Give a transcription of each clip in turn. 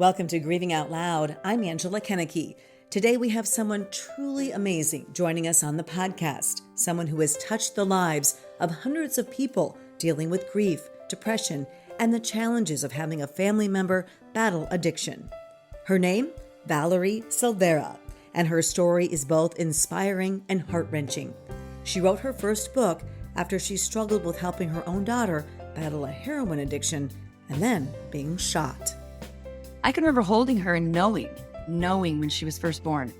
Welcome to Grieving Out Loud. I'm Angela Kennecke. Today we have someone truly amazing joining us on the podcast, someone who has touched the lives of hundreds of people dealing with grief, depression, and the challenges of having a family member battle addiction. Her name? Valerie Silveira, and her story is both inspiring and heart-wrenching. She wrote her first book after she struggled with helping her own daughter battle a heroin addiction and then being shot. I can remember holding her and knowing when she was first born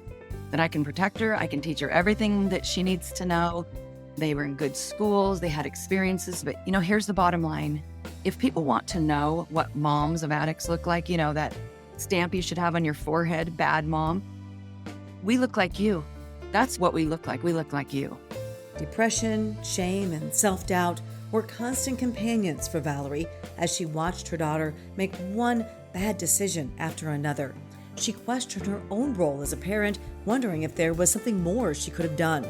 that I can protect her, I can teach her everything that she needs to know. They were in good schools, they had experiences, but here's the bottom line. If people want to know what moms of addicts look like, that stamp you should have on your forehead, bad mom, we look like you. That's what we look like. We look like you. Depression, shame, and self-doubt were constant companions for Valerie as she watched her daughter make one bad decision after another. She questioned her own role as a parent, wondering if there was something more she could have done.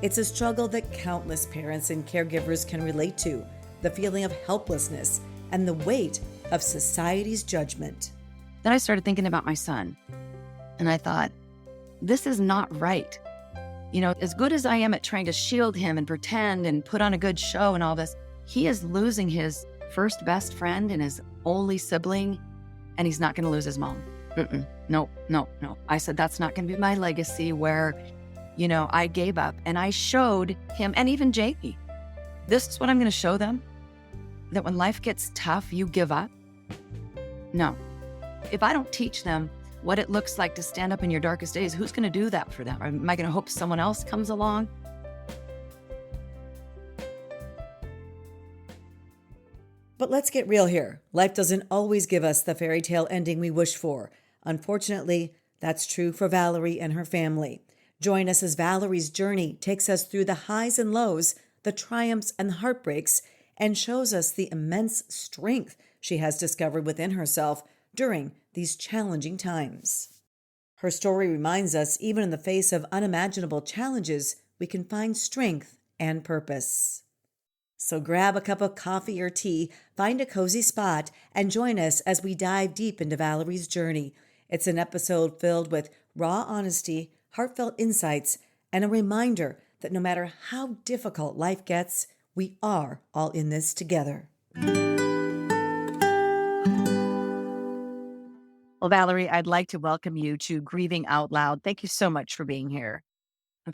It's a struggle that countless parents and caregivers can relate to, the feeling of helplessness and the weight of society's judgment. Then I started thinking about my son, and I thought, this is not right. As good as I am at trying to shield him and pretend and put on a good show and all this, he is losing his first best friend and his only sibling, and he's not going to lose his mom. No. I said, that's not going to be my legacy where, I gave up. And I showed him, and even Jamie, this is what I'm going to show them, that when life gets tough, you give up. No. If I don't teach them what it looks like to stand up in your darkest days, who's going to do that for them? Am I going to hope someone else comes along? But let's get real here. Life doesn't always give us the fairy tale ending we wish for. Unfortunately, that's true for Valerie and her family. Join us as Valerie's journey takes us through the highs and lows, the triumphs and the heartbreaks, and shows us the immense strength she has discovered within herself during these challenging times. Her story reminds us, even in the face of unimaginable challenges, we can find strength and purpose. So grab a cup of coffee or tea, find a cozy spot, and join us as we dive deep into Valerie's journey. It's an episode filled with raw honesty, heartfelt insights, and a reminder that no matter how difficult life gets, we are all in this together. Well, Valerie, I'd like to welcome you to Grieving Out Loud. Thank you so much for being here.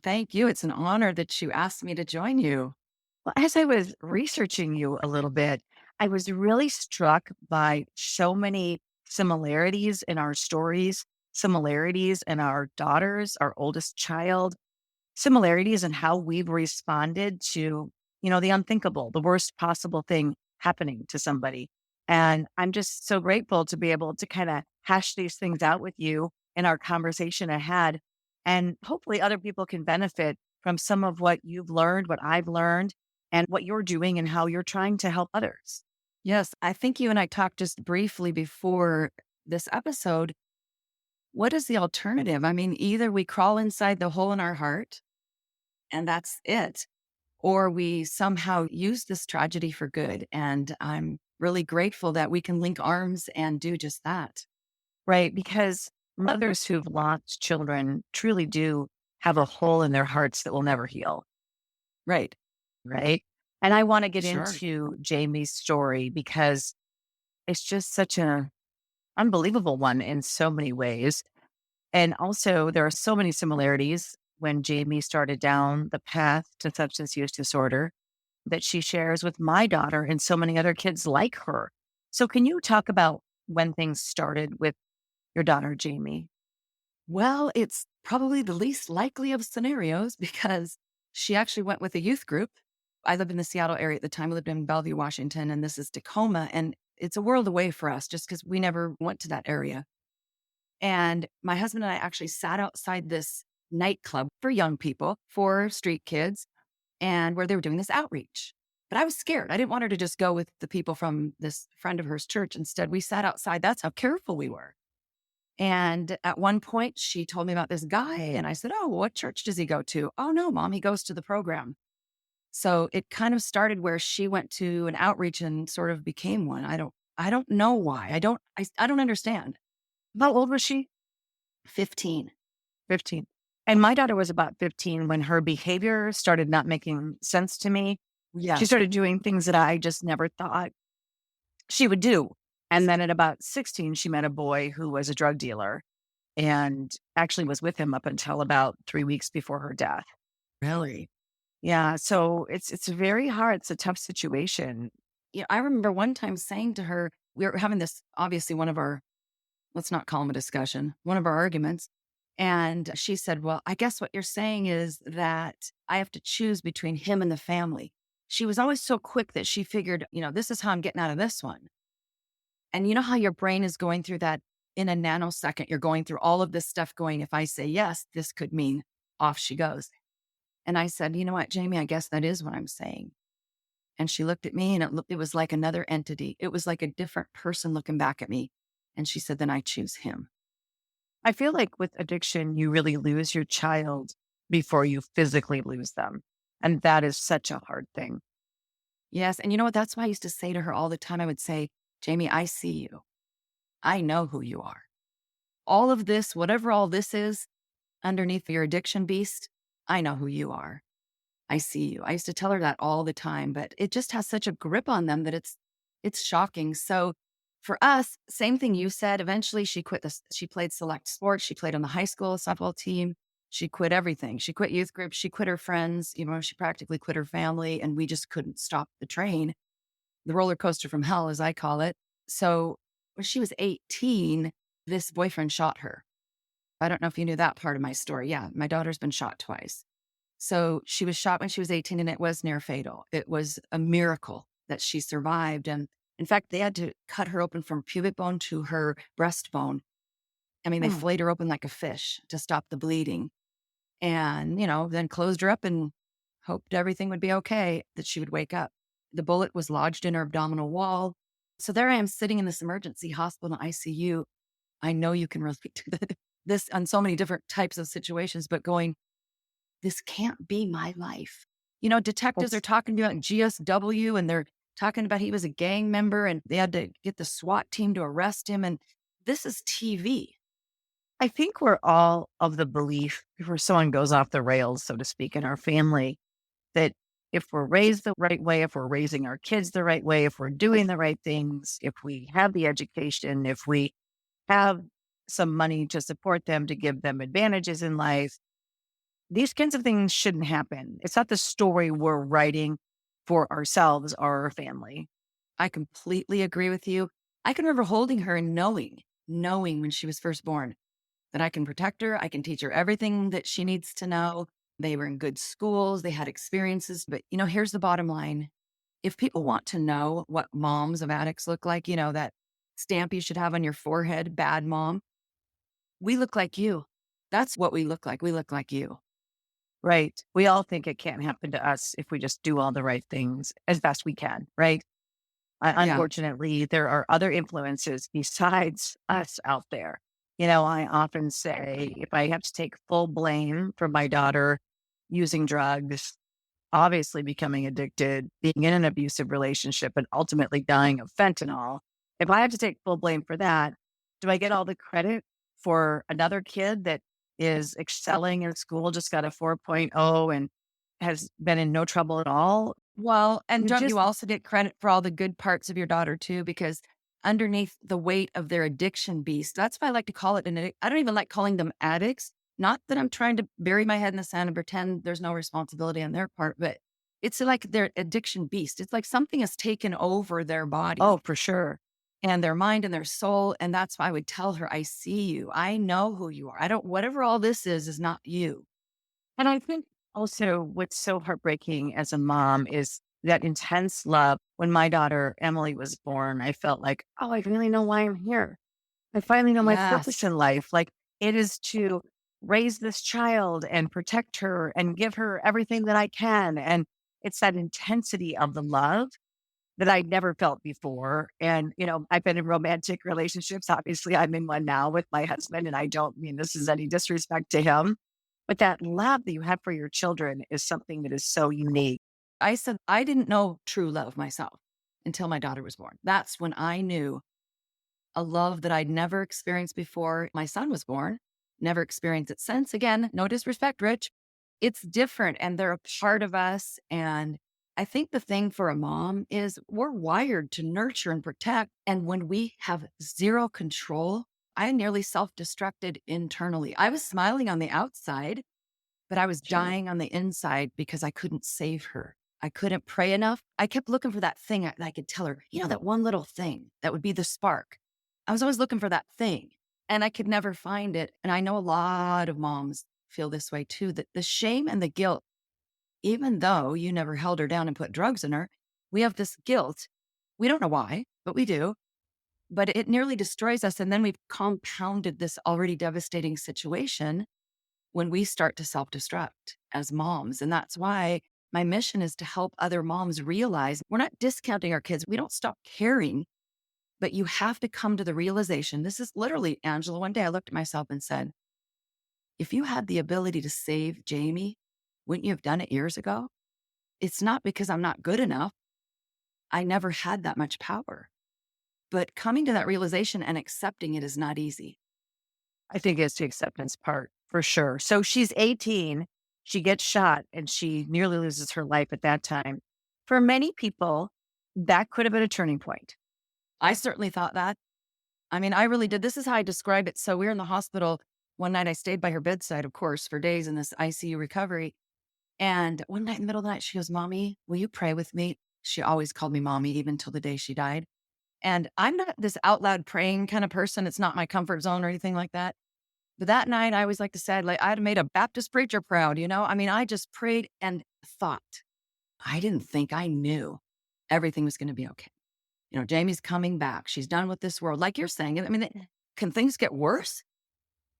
Thank you. It's an honor that you asked me to join you. Well, as I was researching you a little bit, I was really struck by so many similarities in our stories, similarities in our daughters, our oldest child, similarities in how we've responded to, the unthinkable, the worst possible thing happening to somebody. And I'm just so grateful to be able to kind of hash these things out with you in our conversation ahead. And hopefully other people can benefit from some of what you've learned, what I've learned, and what you're doing and how you're trying to help others. Yes, I think you and I talked just briefly before this episode. What is the alternative? I mean, either we crawl inside the hole in our heart and that's it, or we somehow use this tragedy for good. And I'm really grateful that we can link arms and do just that, right? Because mothers who've lost children truly do have a hole in their hearts that will never heal. Right. And I want to get into Jamie's story because it's just such an unbelievable one in so many ways. And also there are so many similarities when Jamie started down the path to substance use disorder that she shares with my daughter and so many other kids like her. So can you talk about when things started with your daughter, Jamie? Well, it's probably the least likely of scenarios because she actually went with a youth group. I lived in the Seattle area at the time. I lived in Bellevue, Washington, and this is Tacoma. And it's a world away for us just because we never went to that area. And my husband and I actually sat outside this nightclub for young people, for street kids, and where they were doing this outreach. But I was scared. I didn't want her to just go with the people from this friend of hers church. Instead, we sat outside. That's how careful we were. And at one point, she told me about this guy. And I said, oh, what church does he go to? Oh, no, Mom, he goes to the program. So it kind of started where she went to an outreach and sort of became one. I don't know why. I don't understand. How old was she? 15. 15. And my daughter was about 15 when her behavior started not making sense to me. She Yes. started doing things that I just never thought she would do. And then at about 16, she met a boy who was a drug dealer and actually was with him up until about 3 weeks before her death. Really? Yeah. So it's very hard. It's a tough situation. I remember one time saying to her, we were having this, obviously, one of our, let's not call them a discussion, one of our arguments. And she said, well, I guess what you're saying is that I have to choose between him and the family. She was always so quick that she figured, this is how I'm getting out of this one. And you know how your brain is going through that in a nanosecond? You're going through all of this stuff going, if I say yes, this could mean off she goes. And I said, you know what, Jamie, I guess that is what I'm saying. And she looked at me and it was like another entity. It was like a different person looking back at me. And she said, then I choose him. I feel like with addiction, you really lose your child before you physically lose them. And that is such a hard thing. Yes. And you know what? That's why I used to say to her all the time. I would say, Jamie, I see you. I know who you are. All of this, whatever all this is underneath your addiction beast, I know who you are. I see you. I used to tell her that all the time, but it just has such a grip on them that it's shocking. So for us, same thing you said. Eventually she quit this. She played select sports. She played on the high school softball team. She quit everything. She quit youth group. She quit her friends. She practically quit her family, and we just couldn't stop the train, the roller coaster from hell, as I call it. So when she was 18, this boyfriend shot her. I don't know if you knew that part of my story. Yeah, my daughter's been shot twice. So she was shot when she was 18 and it was near fatal. It was a miracle that she survived. And in fact, they had to cut her open from pubic bone to her breastbone. I mean, they Oh, filleted her open like a fish to stop the bleeding. And, then closed her up and hoped everything would be okay, that she would wake up. The bullet was lodged in her abdominal wall. So there I am sitting in this emergency hospital ICU. I know you can relate to this on so many different types of situations, but going, this can't be my life. Detectives are that's talking about GSW and they're talking about he was a gang member and they had to get the SWAT team to arrest him. And this is TV. I think we're all of the belief, before someone goes off the rails, so to speak, in our family, that if we're raised the right way, if we're raising our kids the right way, if we're doing the right things, if we have the education, if we have some money to support them, to give them advantages in life, these kinds of things shouldn't happen. It's not the story we're writing for ourselves or our family. I completely agree with you. I can remember holding her and knowing when she was first born that I can protect her. I can teach her everything that she needs to know. They were in good schools. They had experiences. But, here's the bottom line. If people want to know what moms of addicts look like, that stamp you should have on your forehead, bad mom, we look like you. That's what we look like. We look like you. Right. We all think it can't happen to us if we just do all the right things as best we can. Right. Yeah. Unfortunately, there are other influences besides us out there. I often say if I have to take full blame for my daughter using drugs, obviously becoming addicted, being in an abusive relationship, and ultimately dying of fentanyl, if I have to take full blame for that, do I get all the credit for another kid that is excelling in school, just got a 4.0 and has been in no trouble at all? Well, and You don't you just also get credit for all the good parts of your daughter too? Because underneath the weight of their addiction beast, that's why I like to call it I don't even like calling them addicts. Not that I'm trying to bury my head in the sand and pretend there's no responsibility on their part, but it's like their addiction beast. It's like something has taken over their Oh, body for sure. and their mind and their soul. And that's why I would tell her, I see you. I know who you are. I don't, whatever all this is not you. And I think also what's so heartbreaking as a mom is that intense love. When my daughter Emily was born, I felt like, oh, I really know why I'm here. I finally know my purpose Yes. in life. Like it is to raise this child and protect her and give her everything that I can. And it's that intensity of the love that I'd never felt before. And, I've been in romantic relationships. Obviously, I'm in one now with my husband, and I don't mean this is any disrespect to him. But that love that you have for your children is something that is so unique. I said, I didn't know true love myself until my daughter was born. That's when I knew a love that I'd never experienced before my son was born, never experienced it since. Again, no disrespect, Rich. It's different and they're a part of us. And I think the thing for a mom is we're wired to nurture and protect. And when we have zero control, I nearly self-destructed internally. I was smiling on the outside, but I was dying on the inside because I couldn't save her. I couldn't pray enough. I kept looking for that thing that I could tell her, that one little thing that would be the spark. I was always looking for that thing and I could never find it. And I know a lot of moms feel this way too, that the shame and the guilt, even though you never held her down and put drugs in her, we have this guilt. We don't know why, but we do. But it nearly destroys us. And then we've compounded this already devastating situation when we start to self-destruct as moms. And that's why my mission is to help other moms realize we're not discounting our kids. We don't stop caring, but you have to come to the realization. This is literally, Angela, one day I looked at myself and said, if you had the ability to save Jamie, wouldn't you have done it years ago? It's not because I'm not good enough. I never had that much power. But coming to that realization and accepting it is not easy. I think it's the acceptance part for sure. So she's 18, she gets shot and she nearly loses her life at that time. For many people, that could have been a turning point. I certainly thought that. I mean, I really did. This is how I describe it. So we were in the hospital one night. I stayed by her bedside, of course, for days in this ICU recovery. And one night in the middle of the night, she goes, "Mommy, will you pray with me?" She always called me mommy, even till the day she died. And I'm not this out loud praying kind of person. It's not my comfort zone or anything like that. But that night, I always like to say, like, I'd made a Baptist preacher proud, I mean, I just prayed and thought. I didn't think I knew everything was going to be okay. Jamie's coming back. She's done with this world. Like you're saying, I mean, can things get worse?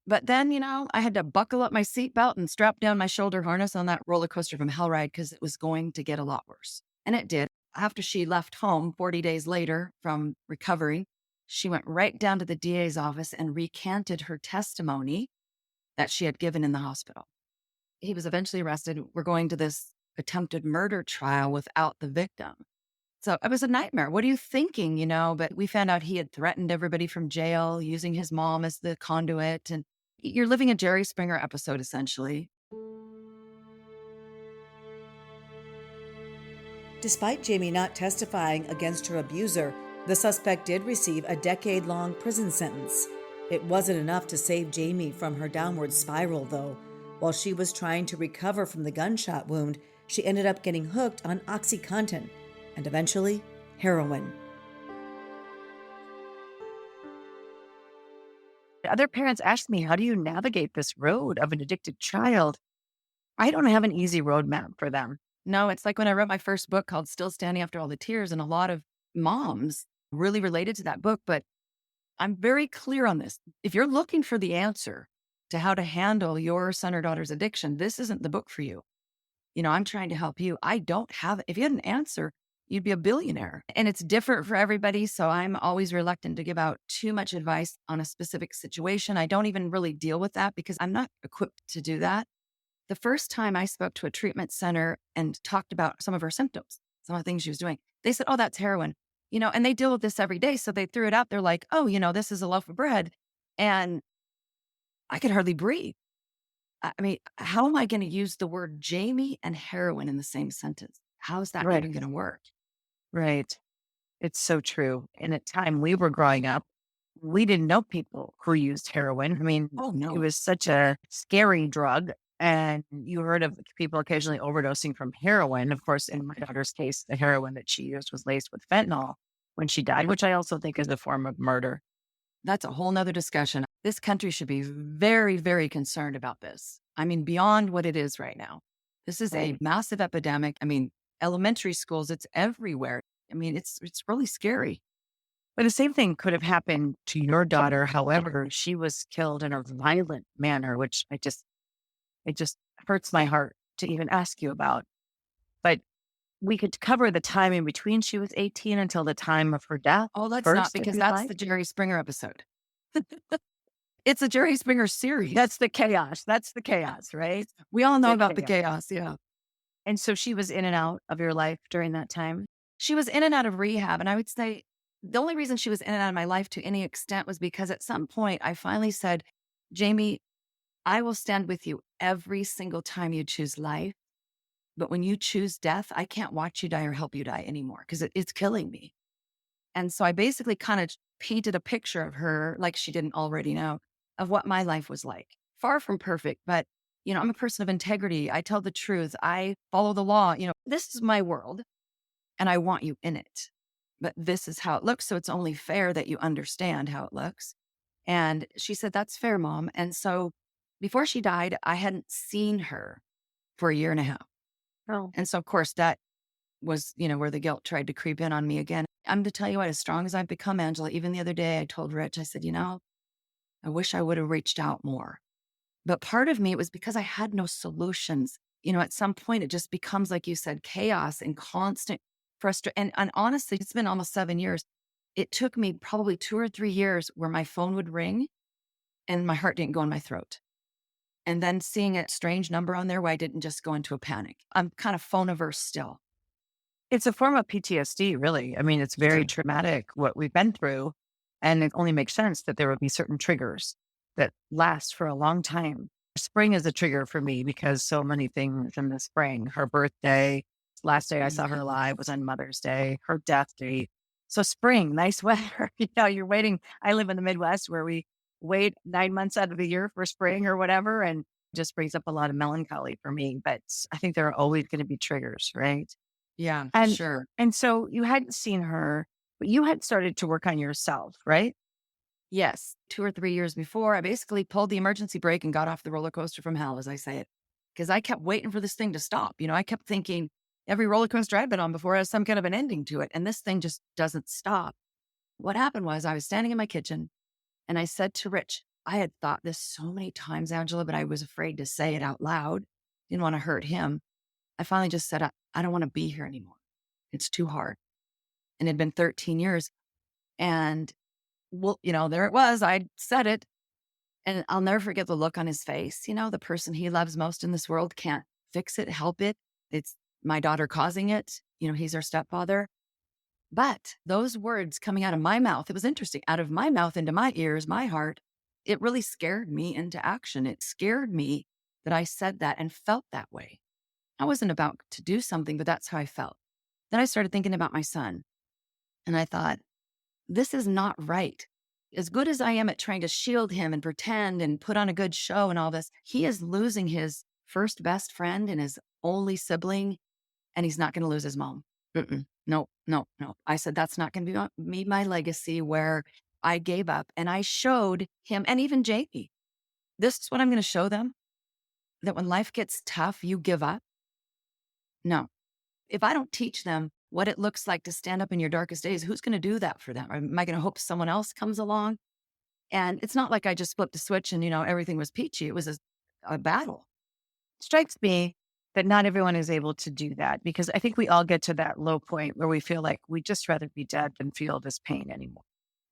But then, I had to buckle up my seatbelt and strap down my shoulder harness on that roller coaster from hell ride because it was going to get a lot worse. And it did. After she left home 40 days later from recovery, she went right down to the DA's office and recanted her testimony that she had given in the hospital. He was eventually arrested. We're going to this attempted murder trial without the victim. So it was a nightmare. What are you thinking, But we found out he had threatened everybody from jail, using his mom as the conduit. And you're living a Jerry Springer episode, essentially. Despite Jamie not testifying against her abuser, the suspect did receive a decade-long prison sentence. It wasn't enough to save Jamie from her downward spiral, though. While she was trying to recover from the gunshot wound, she ended up getting hooked on OxyContin and eventually heroin. Other parents ask me, how do you navigate this road of an addicted child? I don't have an easy roadmap for them. No, it's like when I wrote my first book called Still Standing After All the Tears, and a lot of moms really related to that book. But I'm very clear on this. If you're looking for the answer to how to handle your son or daughter's addiction, this isn't the book for you. I'm trying to help you. I don't have, if you had an answer, you'd be a billionaire. And it's different for everybody. So I'm always reluctant to give out too much advice on a specific situation. I don't even really deal with that because I'm not equipped to do that. The first time I spoke to a treatment center and talked about some of her symptoms, some of the things she was doing, they said, "Oh, that's heroin." And they deal with this every day. So they threw it out. They're like, "Oh, this is a loaf of bread." And I could hardly breathe. I mean, how am I going to use the word Jamie and heroin in the same sentence? How is that even going to work? Right. It's so true. And at the time we were growing up, we didn't know people who used heroin. I mean, Oh, no. It was such a scary drug. And you heard of people occasionally overdosing from heroin. Of course, in my daughter's case, the heroin that she used was laced with fentanyl when she died, which I also think is a form of murder. That's a whole nother discussion. This country should be very, very concerned about this. I mean, beyond what it is right now. This is a massive epidemic. I mean, elementary schools, it's everywhere. I mean, it's really scary. But the same thing could have happened to your daughter. However, she was killed in a violent manner, which it just hurts my heart to even ask you about. But we could cover the time in between she was 18 until the time of her death. Oh, let's first, not, because that's the Jerry Springer episode. It's a Jerry Springer series. That's the chaos. That's the chaos, right? We all know about the chaos. Yeah. And so she was in and out of your life during that time. She was in and out of rehab. And I would say The only reason she was in and out of my life to any extent was because at some point I finally said, Jamie, I will stand with you every single time you choose life. But when you choose death, I can't watch you die or help you die anymore because it's killing me. And so I basically kind of painted a picture of her, like she didn't already know, of what my life was like. Far from perfect, but I'm a person of integrity. I tell the truth. I follow the law. This is my world and I want you in it. But this is how it looks. So it's only fair that you understand how it looks. And she said, that's fair, Mom. And so before she died, I hadn't seen her for a year and a half. Oh. And so, of course, that was, where the guilt tried to creep in on me again. I'm to tell you what, as strong as I've become, Angela, even the other day, I told Rich, I said, I wish I would have reached out more. But part of me, it was because I had no solutions. At some point, it just becomes, like you said, chaos and constant frustration. And honestly, it's been almost 7 years. It took me probably 2 or 3 years where my phone would ring and my heart didn't go in my throat. And then seeing a strange number on there where I didn't just go into a panic. I'm kind of phone averse still. It's a form of PTSD, really. I mean, it's very traumatic what we've been through. And it only makes sense that there would be certain triggers that last for a long time. Spring is a trigger for me because so many things in the spring. Her birthday, last day I saw her alive was on Mother's Day, her death date. So spring, nice weather. You're waiting. I live in the Midwest where we wait 9 months out of the year for spring or whatever. And it just brings up a lot of melancholy for me. But I think there are always going to be triggers, right? Yeah, And sure. and so you hadn't seen her, but you had started to work on yourself, right? Yes. 2 or 3 years before, I basically pulled the emergency brake and got off the roller coaster from hell, as I say it, because I kept waiting for this thing to stop. I kept thinking every roller coaster I'd been on before has some kind of an ending to it. And this thing just doesn't stop. What happened was I was standing in my kitchen and I said to Rich, I had thought this so many times, Angela, but I was afraid to say it out loud. Didn't want to hurt him. I finally just said, I don't want to be here anymore. It's too hard. And it had been 13 years. And well, there it was. I said it. And I'll never forget the look on his face. The person he loves most in this world can't fix it, help it. It's my daughter causing it. He's our stepfather. But those words coming out of my mouth, it was interesting, out of my mouth into my ears, my heart, it really scared me into action. It scared me that I said that and felt that way. I wasn't about to do something, but that's how I felt. Then I started thinking about my son. And I thought, this is not right. As good as I am at trying to shield him and pretend and put on a good show and all this, he is losing his first best friend and his only sibling, and he's not going to lose his mom. No, no, no. I said, that's not going to be my legacy where I gave up. And I showed him and even Jamie, this is what I'm going to show them, that when life gets tough, you give up. No. If I don't teach them what it looks like to stand up in your darkest days, who's going to do that for them? Am I going to hope someone else comes along? And it's not like I just flipped a switch and, everything was peachy. It was a battle. Strikes me that not everyone is able to do that because I think we all get to that low point where we feel like we just rather be dead than feel this pain anymore.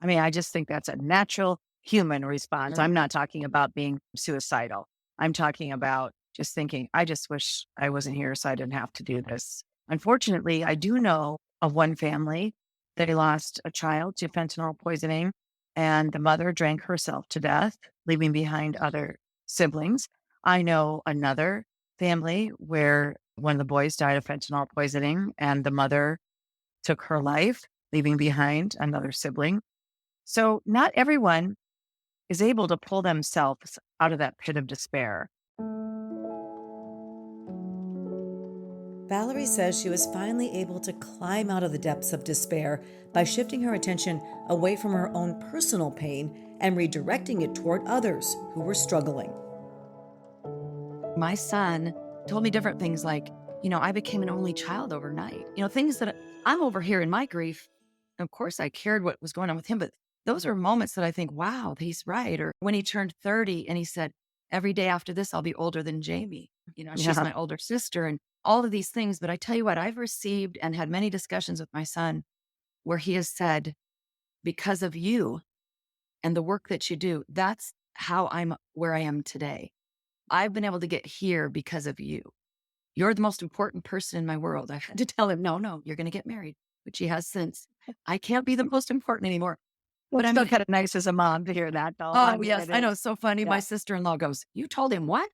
I mean, I just think that's a natural human response. I'm not talking about being suicidal. I'm talking about just thinking, I just wish I wasn't here so I didn't have to do this. Unfortunately, I do know of one family that lost a child to fentanyl poisoning, and the mother drank herself to death, leaving behind other siblings. I know another family where one of the boys died of fentanyl poisoning, and the mother took her life, leaving behind another sibling. So not everyone is able to pull themselves out of that pit of despair. Valerie says she was finally able to climb out of the depths of despair by shifting her attention away from her own personal pain and redirecting it toward others who were struggling. My son told me different things like, I became an only child overnight. Things that I'm over here in my grief. Of course, I cared what was going on with him, but those are moments that I think, wow, he's right. Or when he turned 30 and he said, every day after this, I'll be older than Jamie. She's my older sister and all of these things. But I tell you what, I've received and had many discussions with my son where he has said, because of you and the work that you do, that's how I'm where I am today. I've been able to get here because of you. You're the most important person in my world. I've had to tell him, no, you're going to get married. which he has since. I can't be the most important anymore. Well, But it's I still mean, kind of nice as a mom to hear that, though. I oh, mean, yes, it I know. is. It's so funny. Yeah. My sister-in-law goes, "You told him what?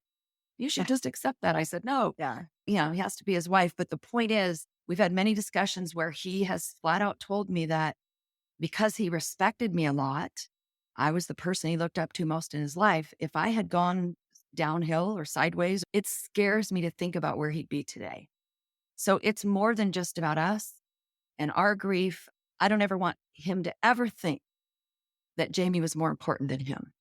You should just accept that." I said, "No, Yeah. he has to be his wife." But the point is, we've had many discussions where he has flat out told me that because he respected me a lot, I was the person he looked up to most in his life. If I had gone downhill or sideways, it scares me to think about where he'd be today. So it's more than just about us and our grief. I don't ever want him to ever think that Jamie was more important than him.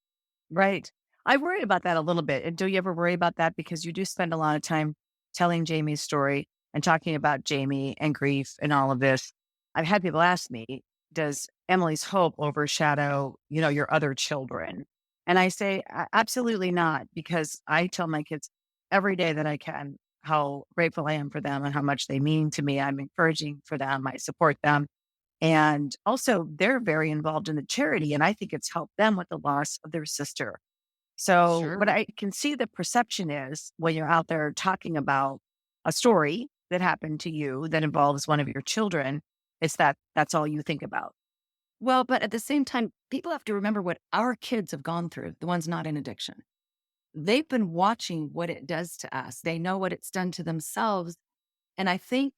Right. I worry about that a little bit. And do you ever worry about that? Because you do spend a lot of time telling Jamie's story and talking about Jamie and grief and all of this. I've had people ask me, does Emily's hope overshadow, your other children? And I say, absolutely not, because I tell my kids every day that I can how grateful I am for them and how much they mean to me. I'm encouraging for them. I support them. And also, they're very involved in the charity, and I think it's helped them with the loss of their sister. So, what Sure. I can see the perception is when you're out there talking about a story that happened to you that involves one of your children, it's that's all you think about. Well, but at the same time, people have to remember what our kids have gone through, the ones not in addiction. They've been watching what it does to us. They know what it's done to themselves. And I think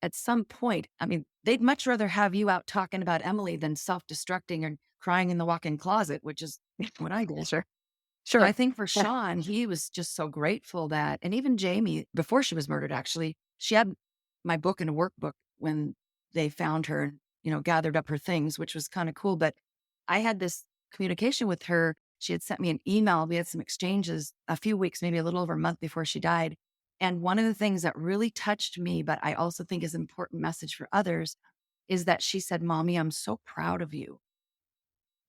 at some point, I mean, they'd much rather have you out talking about Emily than self destructing and crying in the walk in closet, which is what I did. Sure. So I Sure. think for Sean, he was just so grateful that, and even Jamie, before she was murdered, actually, she had my book in a workbook when they found her and, gathered up her things, which was kind of cool. But I had this communication with her. She had sent me an email. We had some exchanges a few weeks, maybe a little over a month before she died. And one of the things that really touched me, but I also think is an important message for others, is that she said, "Mommy, I'm so proud of you."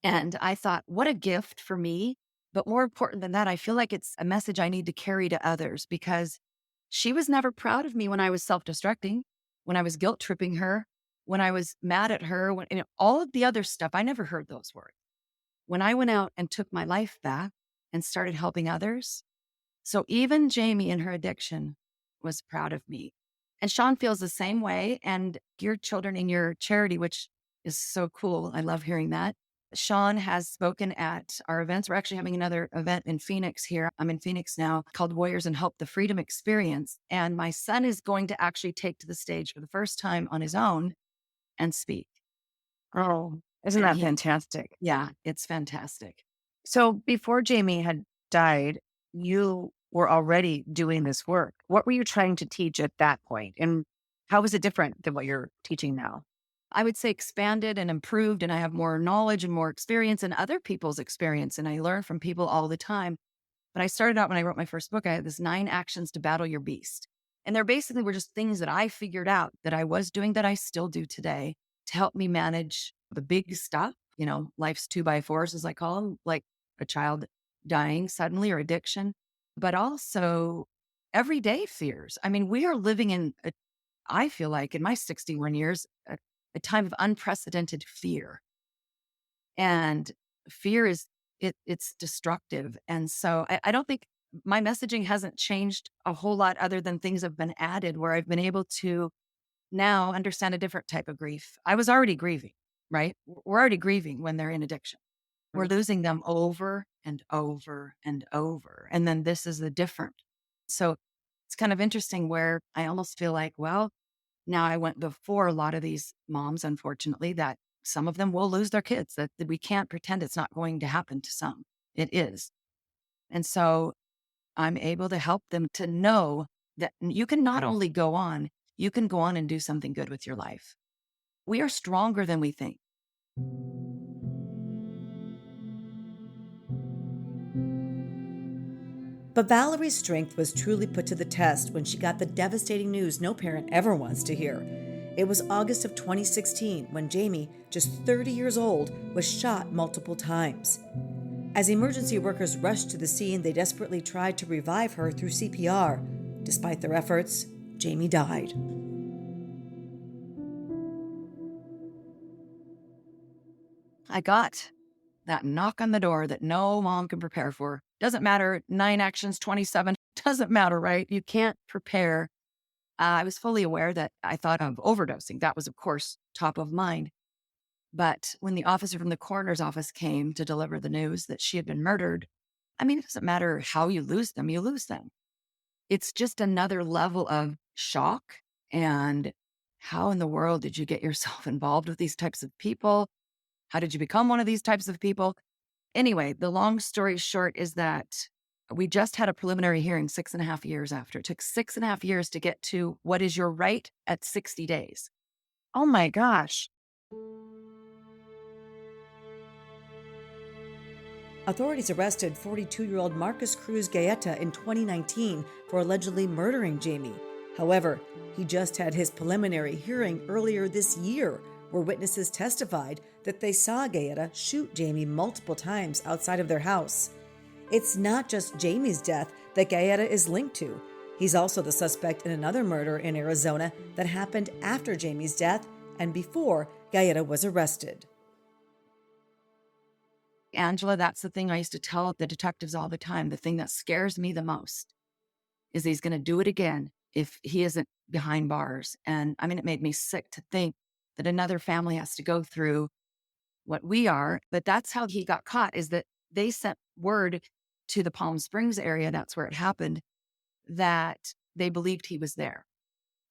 And I thought, what a gift for me. But more important than that, I feel like it's a message I need to carry to others because she was never proud of me when I was self destructing, when I was guilt tripping her, when I was mad at her, when all of the other stuff. I never heard those words. When I went out and took my life back and started helping others. So even Jamie in her addiction was proud of me. And Sean feels the same way. And your children in your charity, which is so cool. I love hearing that. Sean has spoken at our events. We're actually having another event in Phoenix here. I'm in Phoenix now called Warriors and Hope, the Freedom Experience. And my son is going to actually take to the stage for the first time on his own and speak. Oh, isn't And that fantastic? yeah, it's fantastic. So before Jamie had died, you were already doing this work. What were you trying to teach at that point? And how was it different than what you're teaching now? I would say expanded and improved, and I have more knowledge and more experience and other people's experience. And I learn from people all the time. But I started out when I wrote my first book, I had this 9 actions to battle your beast. And they're basically were just things that I figured out that I was doing that I still do today to help me manage the big stuff, life's 2x4s, as I call them, like a child dying suddenly or addiction, but also everyday fears. I mean, we are living in, I feel like in my 61 years, a time of unprecedented fear. And fear is it's destructive. And so I don't think my messaging hasn't changed a whole lot other than things have been added where I've been able to now understand a different type of grief. I was already grieving, right? We're already grieving when they're in addiction. We're losing them over and over and over. And then this is the different. So it's kind of interesting where I almost feel like, well, now I went before a lot of these moms, unfortunately, that some of them will lose their kids, that we can't pretend it's not going to happen to some. It is. And so I'm able to help them to know that you can not only go on, you can go on and do something good with your life. We are stronger than we think. But Valerie's strength was truly put to the test when she got the devastating news no parent ever wants to hear. It was August of 2016 when Jamie, just 30 years old, was shot multiple times. As emergency workers rushed to the scene, they desperately tried to revive her through CPR. Despite their efforts, Jamie died. I got that knock on the door that no mom can prepare for. Doesn't matter, 9 actions, 27, doesn't matter, right? You can't prepare I was fully aware that I thought of overdosing. That was, of course, top of mind. But when the officer from the coroner's office came to deliver the news that she had been murdered, I mean, it doesn't matter how you lose them, you lose them. It's just another level of shock. And how in the world did you get yourself involved with these types of people? How did you become one of these types of people? Anyway, the long story short is that we just had a preliminary hearing 6.5 years after. It took 6.5 years to get to what is your right at 60 days. Oh my gosh. Authorities arrested 42-year-old Marcus Cruz Gaeta in 2019 for allegedly murdering Jamie. However, he just had his preliminary hearing earlier this year, where witnesses testified that they saw Gaeta shoot Jamie multiple times outside of their house. It's not just Jamie's death that Gaeta is linked to. He's also the suspect in another murder in Arizona that happened after Jamie's death and before Gaeta was arrested. Angela, that's the thing I used to tell the detectives all the time. The thing that scares me the most is he's going to do it again if he isn't behind bars. And I mean, it made me sick to think that another family has to go through what we are. But that's how he got caught, is that they sent word to the Palm Springs area, that's where it happened, that they believed he was there.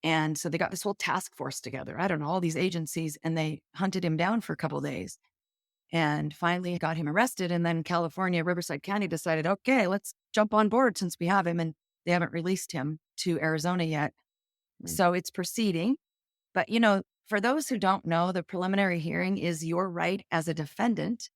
And so they got this whole task force together. I don't know, all these agencies, and they hunted him down for a couple of days and finally got him arrested. And then California, Riverside County decided, okay, let's jump on board since we have him. And they haven't released him to Arizona yet. So it's proceeding. But, for those who don't know, the preliminary hearing is your right as a defendant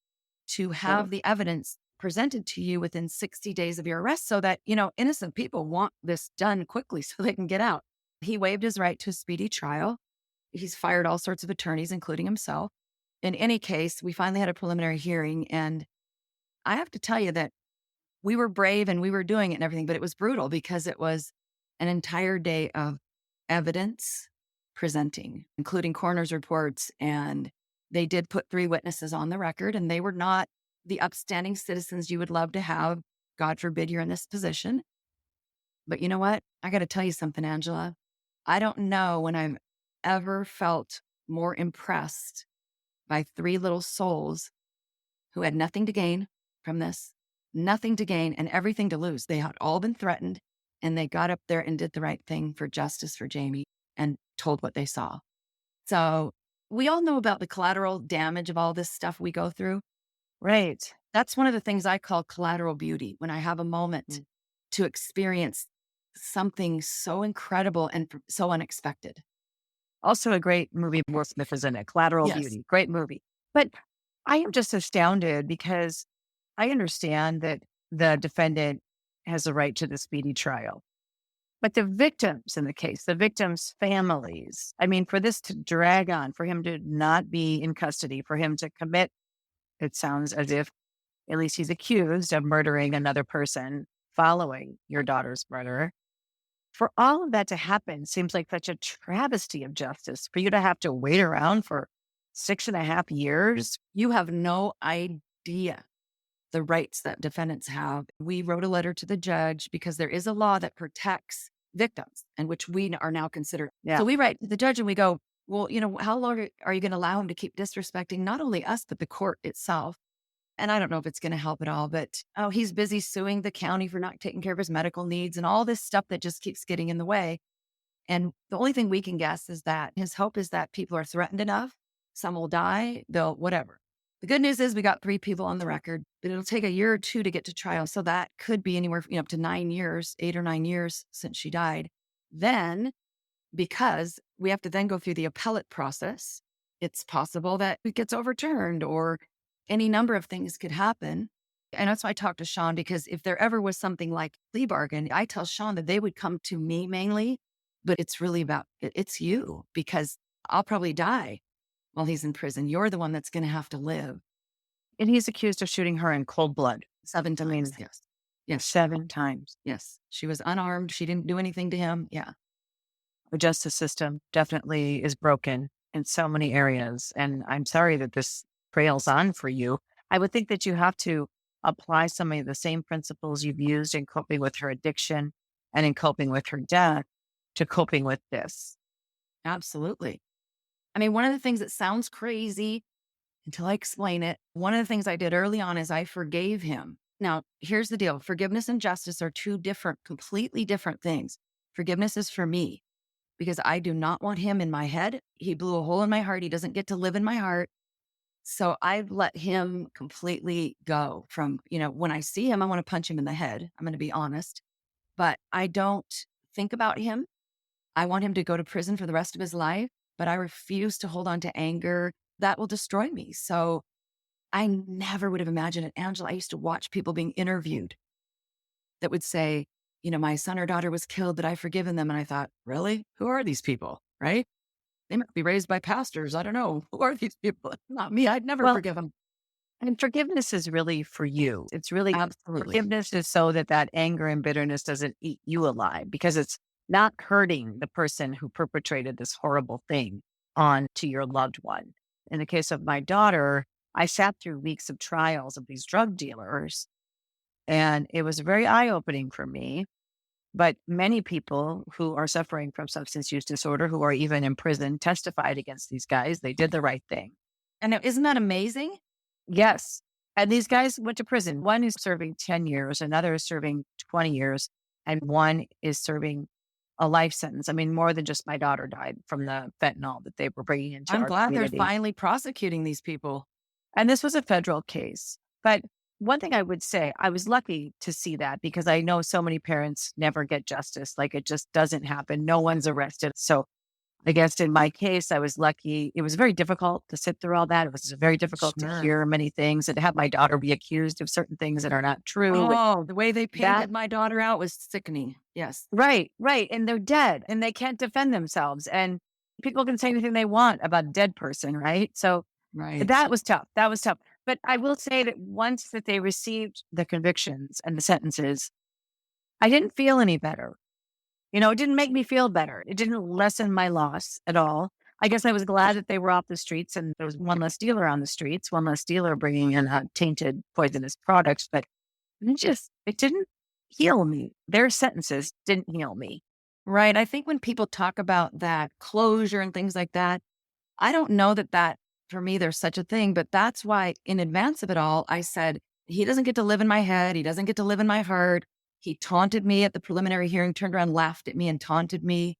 to have the evidence presented to you within 60 days of your arrest so that, innocent people want this done quickly so they can get out. He waived his right to a speedy trial. He's fired all sorts of attorneys, including himself. In any case, we finally had a preliminary hearing, and I have to tell you that we were brave and we were doing it and everything, but it was brutal because it was an entire day of evidence presenting, including coroner's reports. And they did put 3 witnesses on the record, and they were not the upstanding citizens you would love to have. God forbid you're in this position. But you know what? I got to tell you something, Angela. I don't know when I've ever felt more impressed by 3 little souls who had nothing to gain from this, nothing to gain and everything to lose. They had all been threatened, and they got up there and did the right thing for justice for Jamie and told what they saw. So we all know about the collateral damage of all this stuff we go through. Right. That's one of the things I call collateral beauty, when I have a moment to experience something so incredible and so unexpected. Also a great movie, Will Smith is in it, Collateral Yes. Beauty. Great movie. But I am just astounded because I understand that the defendant has a right to the speedy trial. But the victims in the case, the victims' families, I mean, for this to drag on, for him to not be in custody, for him to commit, it sounds as if at least he's accused of murdering another person following your daughter's murder. For all of that to happen seems like such a travesty of justice. For you to have to wait around for 6.5 years. You have no idea the rights that defendants have. We wrote a letter to the judge because there is a law that protects victims, and which we are now considered. Yeah. So we write to the judge and we go, well, how long are you going to allow him to keep disrespecting not only us, but the court itself? And I don't know if it's going to help at all, but he's busy suing the county for not taking care of his medical needs and all this stuff that just keeps getting in the way. And the only thing we can guess is that his hope is that people are threatened enough. Some will die, they'll whatever. The good news is we got 3 people on the record, but it'll take a year or 2 to get to trial. So that could be anywhere up to 9 years, 8 or 9 years since she died. Then, because we have to then go through the appellate process, it's possible that it gets overturned or any number of things could happen. And that's why I talked to Sean, because if there ever was something like plea bargain, I tell Sean that they would come to me mainly, but it's really about, it's you, because I'll probably die while he's in prison. You're the one that's going to have to live. And he's accused of shooting her in cold blood. 7 times. Yes. Yes. 7 times. Yes. She was unarmed. She didn't do anything to him. Yeah. The justice system definitely is broken in so many areas. And I'm sorry that this trails on for you. I would think that you have to apply some of the same principles you've used in coping with her addiction and in coping with her death to coping with this. Absolutely. I mean, one of the things that sounds crazy until I explain it, one of the things I did early on is I forgave him. Now, here's the deal. Forgiveness and justice are two completely different things. Forgiveness is for me because I do not want him in my head. He blew a hole in my heart. He doesn't get to live in my heart. So I've let him completely go from, when I see him, I want to punch him in the head. I'm going to be honest, but I don't think about him. I want him to go to prison for the rest of his life, but I refuse to hold on to anger that will destroy me. So I never would have imagined it. Angela, I used to watch people being interviewed that would say, my son or daughter was killed, but I've forgiven them. And I thought, really? Who are these people? Right? They might be raised by pastors. I don't know. Who are these people? Not me. I'd never Well, forgive them. and forgiveness is really for you. It's really Absolutely. forgiveness is so that anger and bitterness doesn't eat you alive, because it's not hurting the person who perpetrated this horrible thing on to your loved one. In the case of my daughter, I sat through weeks of trials of these drug dealers, and it was very eye-opening for me. But many people who are suffering from substance use disorder, who are even in prison, testified against these guys. They did the right thing. And isn't that amazing? Yes. And these guys went to prison. One is serving 10 years, another is serving 20 years, and one is serving a life sentence. I mean, more than just my daughter died from the fentanyl that they were bringing into I'm our glad they're community. finally prosecuting these people. And this was a federal case. But one thing I would say, I was lucky to see that, because I know so many parents never get justice. Like, it just doesn't happen. No one's arrested. So I guess in my case, I was lucky. It was very difficult to sit through all that. It was very difficult to Sure. hear many things and to have my daughter be accused of certain things that are not true. Oh, the way they painted that, my daughter out was sickening. Yes. right. And they're dead and they can't defend themselves. And people can say anything they want about a dead person, right? So Right. that was tough. But I will say that once that they received the convictions and the sentences, I didn't feel any better. It didn't make me feel better. It didn't lessen my loss at all. I guess I was glad that they were off the streets and there was one less dealer on the streets, one less dealer bringing in tainted, poisonous products. But it didn't heal me. Their sentences didn't heal me. Right. I think when people talk about that closure and things like that, I don't know that for me, there's such a thing, but that's why in advance of it all, I said, he doesn't get to live in my head. He doesn't get to live in my heart. He taunted me at the preliminary hearing, turned around, laughed at me and taunted me.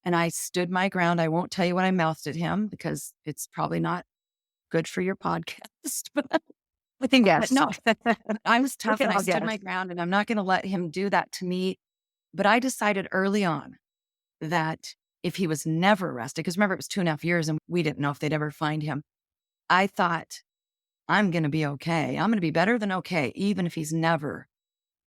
And I stood my ground. I won't tell you what I mouthed at him because it's probably not good for your podcast. But I think yes. no, I was tough and I I'll stood guess. my ground, and I'm not going to let him do that to me. But I decided early on that if he was never arrested, because remember, it was 2.5 years and we didn't know if they'd ever find him. I thought, I'm going to be okay. I'm going to be better than okay, even if he's never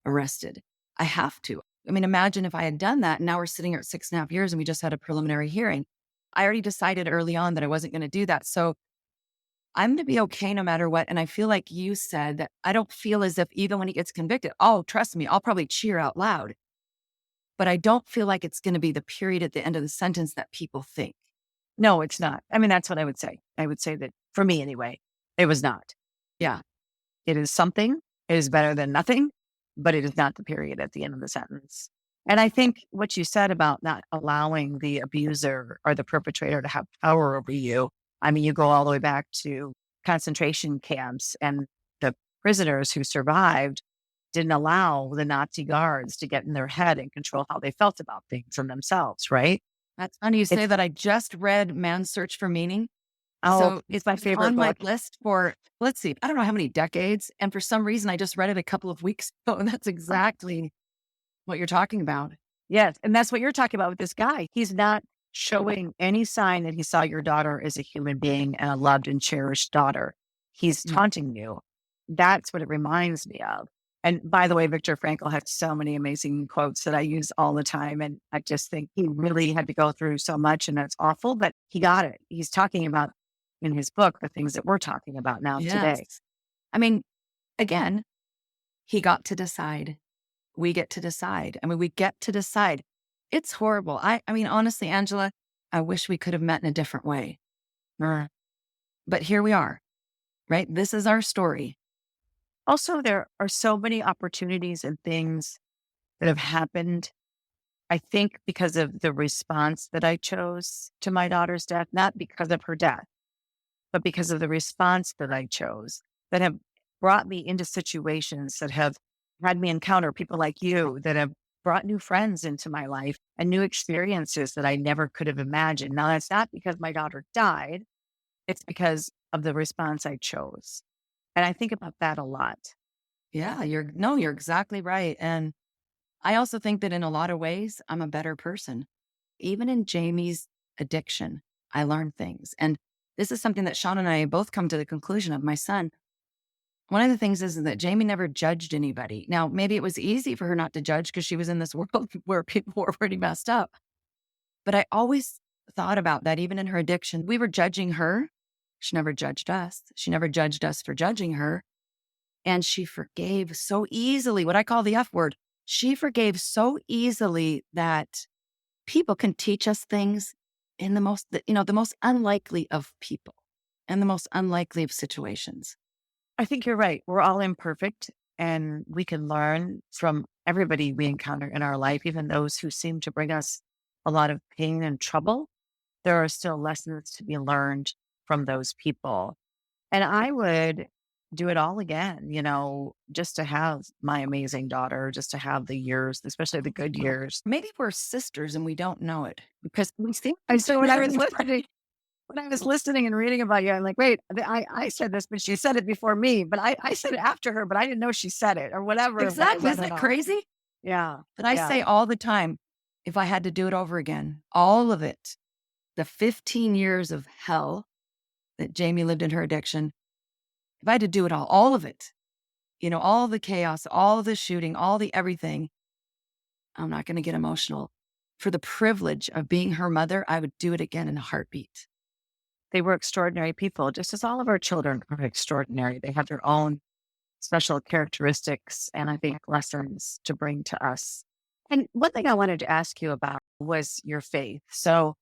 arrested. I have to. I mean, imagine if I had done that and now we're sitting here at 6.5 years and we just had a preliminary hearing. I already decided early on that I wasn't going to do that. So I'm going to be okay no matter what. And I feel like you said that I don't feel as if even when he gets convicted, oh, trust me, I'll probably cheer out loud. But I don't feel like it's going to be the period at the end of the sentence that people think. No, it's not. I mean, that's what I would say. I would say that for me anyway, it was not. Yeah. It is something. It is better than nothing, but it is not the period at the end of the sentence. And I think what you said about not allowing the abuser or the perpetrator to have power over you, I mean, you go all the way back to concentration camps, and the prisoners who survived didn't allow the Nazi guards to get in their head and control how they felt about things and themselves, right? That's funny you say that. I just read Man's Search for Meaning. Oh, So it's my favorite on my book. list for, let's see, I don't know how many decades. And for some reason, I just read it a couple of weeks ago. And that's exactly what you're talking about. Yes. And that's what you're talking about with this guy. He's not showing any sign that he saw your daughter as a human being and a loved and cherished daughter. He's taunting you. That's what it reminds me of. And by the way, Viktor Frankl had so many amazing quotes that I use all the time. And I just think he really had to go through so much, and that's awful, but he got it. He's talking about in his book the things that we're talking about now today. I mean, again, he got to decide. We get to decide. I mean, we get to decide. It's horrible. I mean, honestly, Angela, I wish we could have met in a different way. But here we are, right? This is our story. Also, there are so many opportunities and things that have happened I think because of the response that I chose to my daughter's death, not because of her death, but because of the response that I chose that have brought me into situations that have had me encounter people like you that have brought new friends into my life and new experiences that I never could have imagined. Now, that's not because my daughter died, it's because of the response I chose. And I think about that a lot. Yeah, you're exactly right. And I also think that in a lot of ways, I'm a better person. Even in Jamie's addiction, I learned things. And this is something that Sean and I both come to the conclusion of. My son, one of the things is that Jamie never judged anybody. Now, maybe it was easy for her not to judge because she was in this world where people were pretty messed up. But I always thought about that, even in her addiction. We were judging her. She never judged us. She never judged us for judging her. And she forgave so easily, what I call the F word. She forgave so easily that people can teach us things in the most unlikely of people and the most unlikely of situations. I think you're right. We're all imperfect and we can learn from everybody we encounter in our life, even those who seem to bring us a lot of pain and trouble. There are still lessons to be learned from those people. And I would do it all again, just to have my amazing daughter, just to have the years, especially the good years. Maybe we're sisters and we don't know it. Because we think, and so when I was listening and reading about you, I'm like, wait, I said this, but she said it before me, but I said it after her, but I didn't know she said it or whatever. Exactly. I Isn't don't it know. crazy? Yeah. But I say all the time, if I had to do it over again, all of it, the 15 years of hell that Jamie lived in her addiction, if I had to do it all of it, all the chaos, all the shooting, all the everything, I'm not going to get emotional. For the privilege of being her mother, I would do it again in a heartbeat. They were extraordinary people, just as all of our children are extraordinary. They have their own special characteristics and I think lessons to bring to us. And one thing I wanted to ask you about was your faith. So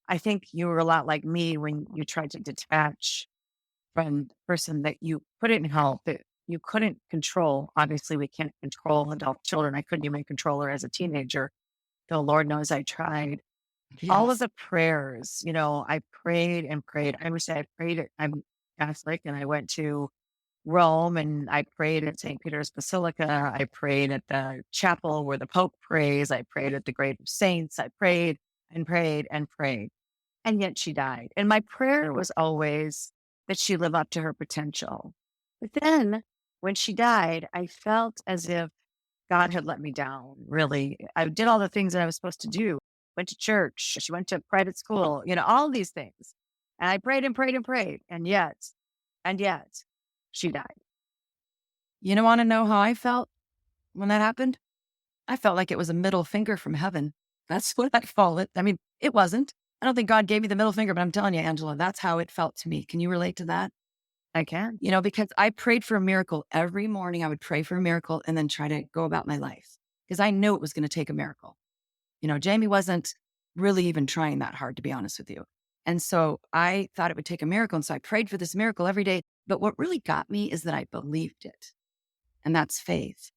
I think you were a lot like me when you tried to detach from the person that you couldn't help, that you couldn't control. Obviously, we can't control adult children. I couldn't even control her as a teenager, though Lord knows I tried. All of Yes. the prayers, I prayed and prayed. I would say I prayed. I'm Catholic and I went to Rome and I prayed at St. Peter's Basilica. I prayed at the chapel where the Pope prays. I prayed at the Grave of Saints. I prayed and prayed and prayed. And yet she died. And my prayer was always that she live up to her potential. But then when she died, I felt as if God had let me down, really. I did all the things that I was supposed to do. Went to church. She went to private school, all these things. And I prayed and prayed and prayed. And yet, she died. You don't want to know how I felt when that happened? I felt like it was a middle finger from heaven. That's what I call it. I mean, it wasn't. I don't think God gave me the middle finger, but I'm telling you, Angela, that's how it felt to me. Can you relate to that? I can. Because I prayed for a miracle every morning. I would pray for a miracle and then try to go about my life because I knew it was going to take a miracle. Jamie wasn't really even trying that hard, to be honest with you. And so I thought it would take a miracle. And so I prayed for this miracle every day. But what really got me is that I believed it. And that's faith.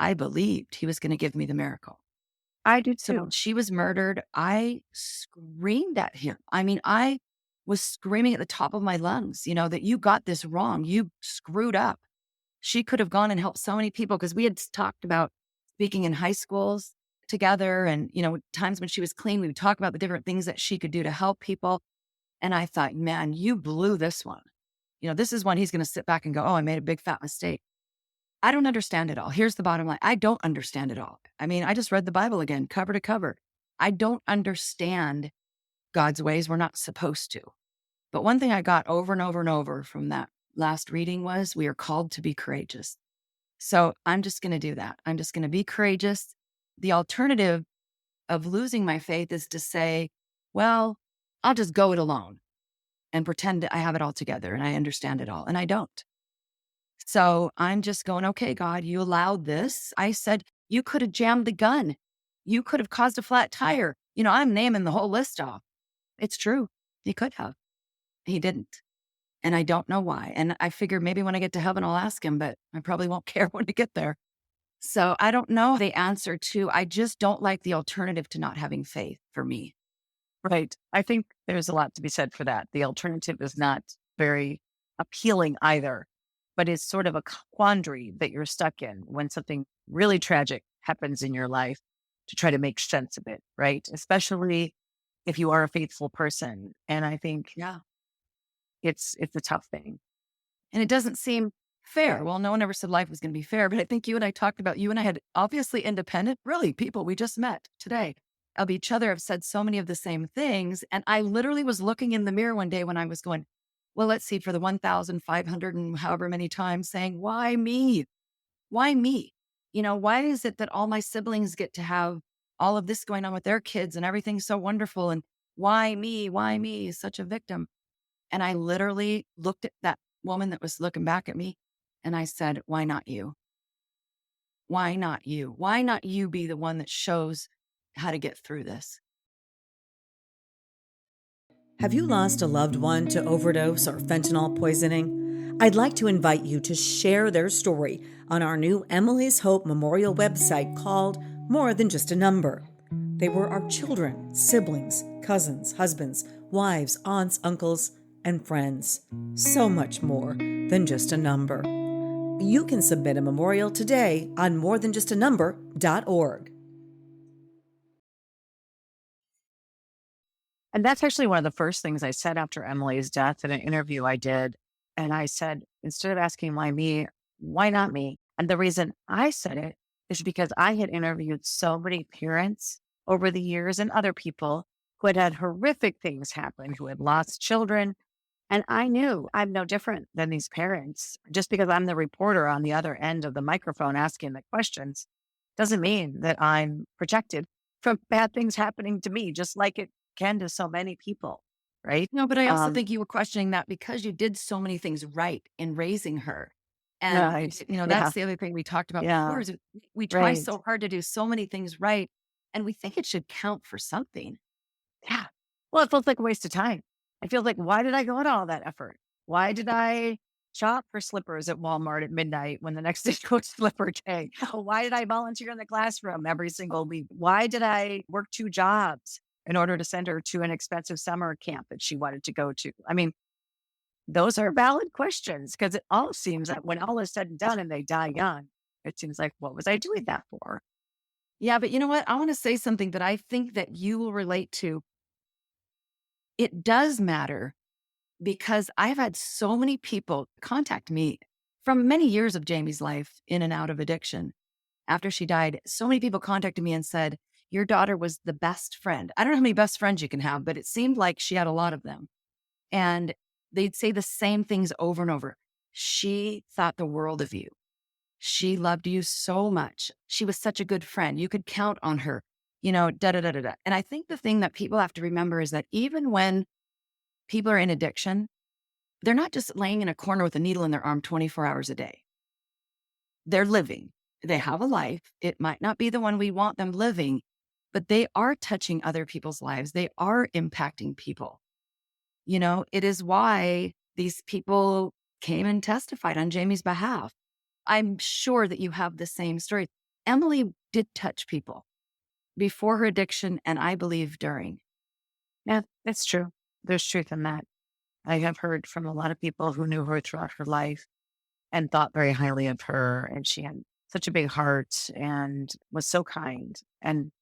I believed he was going to give me the miracle. I do So too. when she was murdered, I screamed at him. I mean, I was screaming at the top of my lungs, that you got this wrong. You screwed up. She could have gone and helped so many people because we had talked about speaking in high schools together. And, times when she was clean, we would talk about the different things that she could do to help people. And I thought, man, you blew this one. This is one he's going to sit back and go, oh, I made a big fat mistake. I don't understand it all. Here's the bottom line. I don't understand it all. I mean, I just read the Bible again, cover to cover. I don't understand God's ways. We're not supposed to. But one thing I got over and over and over from that last reading was we are called to be courageous. So I'm just going to do that. I'm just going to be courageous. The alternative of losing my faith is to say, well, I'll just go it alone and pretend that I have it all together and I understand it all. And I don't. So I'm just going, okay, God, you allowed this. I said, you could have jammed the gun. You could have caused a flat tire. I'm naming the whole list off. It's true. He could have. He didn't. And I don't know why. And I figure maybe when I get to heaven, I'll ask him, but I probably won't care when I get there. So I don't know the answer to, I just don't like the alternative to not having faith for me. Right. I think there's a lot to be said for that. The alternative is not very appealing either, but it's sort of a quandary that you're stuck in when something really tragic happens in your life to try to make sense of it, right? Especially if you are a faithful person. And I think Yeah. it's a tough thing. And it doesn't seem fair. Well, no one ever said life was going to be fair, but I think you and I talked about, you and I had obviously independent, really people we just met today of each other have said so many of the same things. And I literally was looking in the mirror one day when I was going, well, let's see, for the 1,500 and however many times saying, why me? Why me? Why is it that all my siblings get to have all of this going on with their kids and everything's so wonderful? And why me? Why me? Such a victim. And I literally looked at that woman that was looking back at me and I said, why not you? Why not you? Why not you be the one that shows how to get through this? Have you lost a loved one to overdose or fentanyl poisoning? I'd like to invite you to share their story on our new Emily's Hope Memorial website called More Than Just a Number. They were our children, siblings, cousins, husbands, wives, aunts, uncles, and friends. So much more than just a number. You can submit a memorial today on morethanjustanumber.org. And that's actually one of the first things I said after Emily's death in an interview I did. And I said, instead of asking why me, why not me? And the reason I said it is because I had interviewed so many parents over the years and other people who had had horrific things happen, who had lost children. And I knew I'm no different than these parents. Just because I'm the reporter on the other end of the microphone asking the questions doesn't mean that I'm protected from bad things happening to me, just like it can to so many people, right? No, but I also Um, think you were questioning that because you did so many things right in raising her. And, right. Yeah. that's the other thing we talked about before Yeah. is we try Right. so hard to do so many things right. And we think it should count for something. Yeah. Well, it feels like a waste of time. I feel like, why did I go to all that effort? Why did I shop for slippers at Walmart at midnight when the next day was slipper day? Why did I volunteer in the classroom every single week? Why did I work 2 jobs in order to send her to an expensive summer camp that she wanted to go to? I mean, those are valid questions because it all seems that when all is said and done and they die young, it seems like, what was I doing that for? Yeah, but you know what? I want to say something that I think that you will relate to. It does matter because I've had so many people contact me from many years of Jamie's life in and out of addiction. After she died, so many people contacted me and said, your daughter was the best friend. I don't know how many best friends you can have, but it seemed like she had a lot of them. And they'd say the same things over and over. She thought the world of you. She loved you so much. She was such a good friend. You could count on her, da da da da da. And I think the thing that people have to remember is that even when people are in addiction, they're not just laying in a corner with a needle in their arm 24 hours a day. They're living. They have a life. It might not be the one we want them living, but they are touching other people's lives. They are impacting people. It is why these people came and testified on Jamie's behalf. I'm sure that you have the same story. Emily did touch people before her addiction, and I believe during. Yeah, that's true. There's truth in that. I have heard from a lot of people who knew her throughout her life and thought very highly of her. And she had such a big heart and was so kind and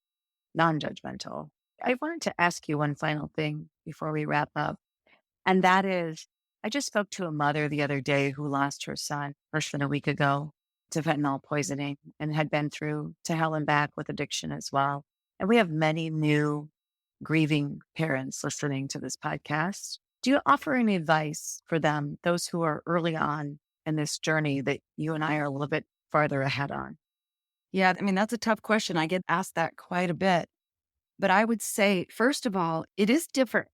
non-judgmental. I wanted to ask you one final thing before we wrap up. And that is, I just spoke to a mother the other day who lost her son less than a week ago to fentanyl poisoning and had been through to hell and back with addiction as well. And we have many new grieving parents listening to this podcast. Do you offer any advice for them, those who are early on in this journey that you and I are a little bit farther ahead on? Yeah, I mean, that's a tough question. I get asked that quite a bit. But I would say, first of all, it is different.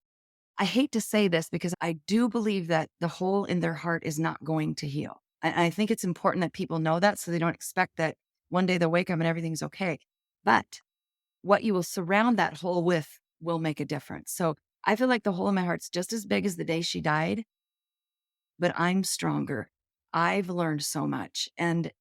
I hate to say this because I do believe that the hole in their heart is not going to heal. And I think it's important that people know that so they don't expect that one day they'll wake up and everything's okay. But what you will surround that hole with will make a difference. So I feel like the hole in my heart's just as big as the day she died, but I'm stronger. I've learned so much. And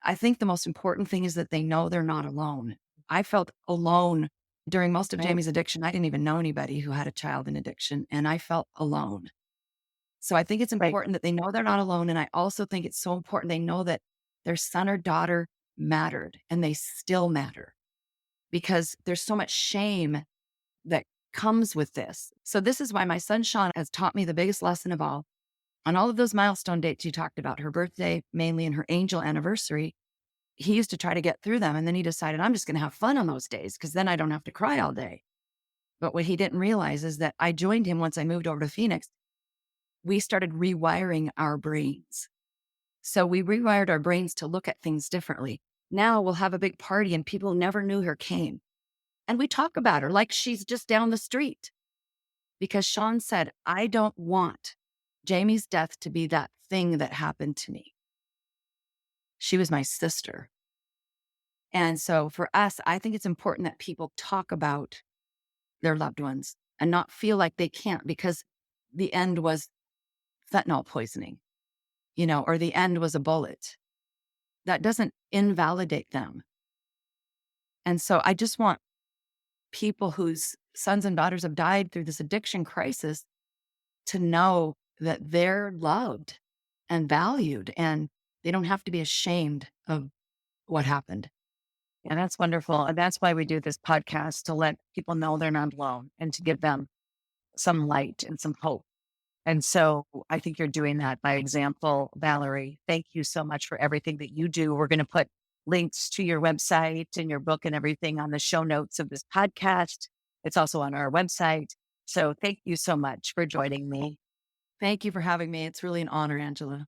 I think the most important thing is that they know they're not alone. I felt alone during most of Right. Jamie's addiction. I didn't even know anybody who had a child in addiction, and I felt alone. So I think it's Right. important that they know they're not alone. And I also think it's so important they know that their son or daughter mattered and they still matter, because there's so much shame that comes with this. So this is why my son Sean has taught me the biggest lesson of all. On all of those milestone dates you talked about, her birthday mainly and her angel anniversary, he used to try to get through them. And then he decided, I'm just going to have fun on those days because then I don't have to cry all day. But what he didn't realize is that I joined him once I moved over to Phoenix. We started rewiring our brains. So we rewired our brains to look at things differently. Now we'll have a big party and people who never knew her came. And we talk about her like she's just down the street. Because Sean said, I don't want Jamie's death to be that thing that happened to me. She was my sister. And so for us, I think it's important that people talk about their loved ones and not feel like they can't because the end was fentanyl poisoning, or the end was a bullet. That doesn't invalidate them. And so I just want people whose sons and daughters have died through this addiction crisis to know that they're loved and valued and they don't have to be ashamed of what happened. And that's wonderful. And that's why we do this podcast, to let people know they're not alone and to give them some light and some hope. And so I think you're doing that by example, Valerie. Thank you so much for everything that you do. We're going to put links to your website and your book and everything on the show notes of this podcast. It's also on our website. So thank you so much for joining me. Thank you for having me. It's really an honor, Angela.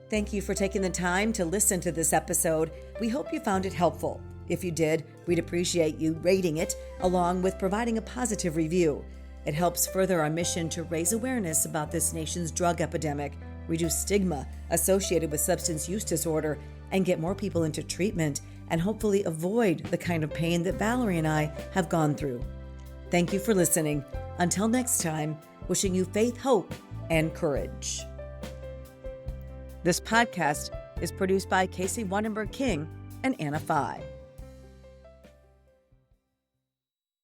Thank you for taking the time to listen to this episode. We hope you found it helpful. If you did, we'd appreciate you rating it, along with providing a positive review. It helps further our mission to raise awareness about this nation's drug epidemic, reduce stigma associated with substance use disorder, and get more people into treatment, and hopefully avoid the kind of pain that Valerie and I have gone through. Thank you for listening. Until next time, wishing you faith, hope, and courage. This podcast is produced by Casey Wandenberg King and Anna Phi.